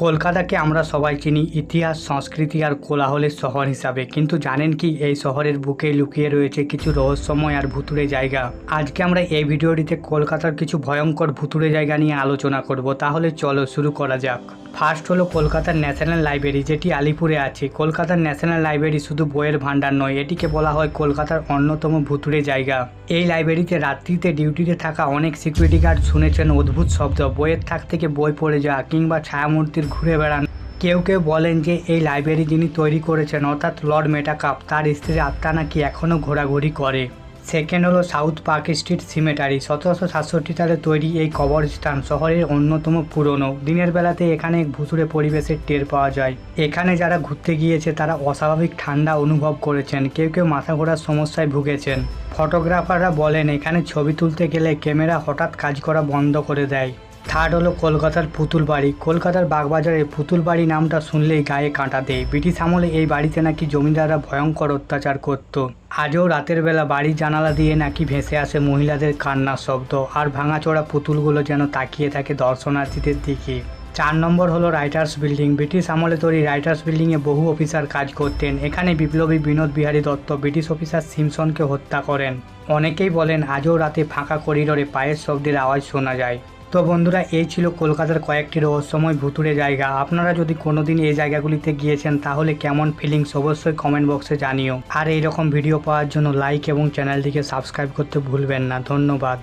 কলকাতাকে আমরা সবাই চিনি ইতিহাস, সংস্কৃতি আর কোলাহলের শহর হিসাবে, কিন্তু জানেন কি এই শহরের বুকে লুকিয়ে রয়েছে কিছু রহস্যময় আর ভুতুড়ে জায়গা। আজকে আমরা এই ভিডিওটিতে কলকাতার কিছু ভয়ঙ্কর ভুতুড়ে জায়গা নিয়ে আলোচনা করব। তাহলে চলো শুরু করা যাক। ফার্স্ট হলো কলকাতার ন্যাশনাল লাইব্রেরি, যেটি আলিপুরে আছে। কলকাতার ন্যাশনাল লাইব্রেরি শুধু বইয়ের ভান্ডার নয়, এটিকে বলা হয় কলকাতার অন্যতম ভুতুড়ে জায়গা। এই লাইব্রেরিতে রাত্রিতে ডিউটিতে থাকা অনেক সিকিউরিটি গার্ড শুনেছেন অদ্ভুত শব্দ, বইয়ের থাক থেকে বই পড়ে যাওয়া কিংবা ছায়ামূর্তির ঘুরে বেড়ানো। কেউ কেউ বলেন যে এই লাইব্রেরি যিনি তৈরি করেছেন অর্থাৎ লর্ড মেটাকাপ, তার স্ত্রীর আত্মা নাকি এখনও ঘোরাঘুরি করে। সেকেন্ড হলো সাউথ পার্ক স্ট্রিট সিমেটারি। 1767 সালে তৈরি এই কবরস্থান শহরের অন্যতম পুরনো। দিনের বেলাতে এখানে এক ভুতুড়ে পরিবেশের টের পাওয়া যায়। এখানে যারা ঘুরতে গিয়েছে তারা অস্বাভাবিক ঠান্ডা অনুভব করেছেন, কেউ কেউ মাথা ঘোরার সমস্যায় ভুগেছেন। ফটোগ্রাফাররা বলেন এখানে ছবি তুলতে গেলে ক্যামেরা হঠাৎ কাজ করা বন্ধ করে দেয়। থার্ড হলো কলকাতার পুতুল বাড়ি। কলকাতার বাগবাজারে পুতুল বাড়ি নামটা শুনলেই গায়ে কাঁটা দেয়। ব্রিটিশ আমলে এই বাড়িতে নাকি জমিদাররা ভয়ঙ্কর অত্যাচার করত। আজও রাতের বেলা বাড়ির জানালা দিয়ে নাকি ভেসে আসে মহিলাদের কান্নার শব্দ, আর ভাঙাচোরা পুতুলগুলো যেন তাকিয়ে থাকে দর্শনার্থীদের দিকে। 4 নম্বর হলো রাইটার্স বিল্ডিং। ব্রিটিশ আমলে তৈরি রাইটার্স বিল্ডিংয়ে বহু অফিসার কাজ করতেন। এখানে বিপ্লবী বিনোদ বিহারী দত্ত ব্রিটিশ অফিসার সিমসনকে হত্যা করেন। অনেকেই বলেন আজও রাতে ফাঁকা করিডোরে পায়ের শব্দের আওয়াজ শোনা যায়। তো বন্ধুরা, এই ছিল কলকাতার কয়েকটি রহস্যময় ভুতুড়ে জায়গা। আপনারা যদি কোনোদিন এই জায়গাগুলিতে গিয়েছেন তাহলে কেমন ফিলিংস অবশ্যই কমেন্ট বক্সে জানিও। আর এইরকম ভিডিও পাওয়ার জন্য লাইক এবং চ্যানেলটিকে সাবস্ক্রাইব করতে ভুলবেন না। ধন্যবাদ।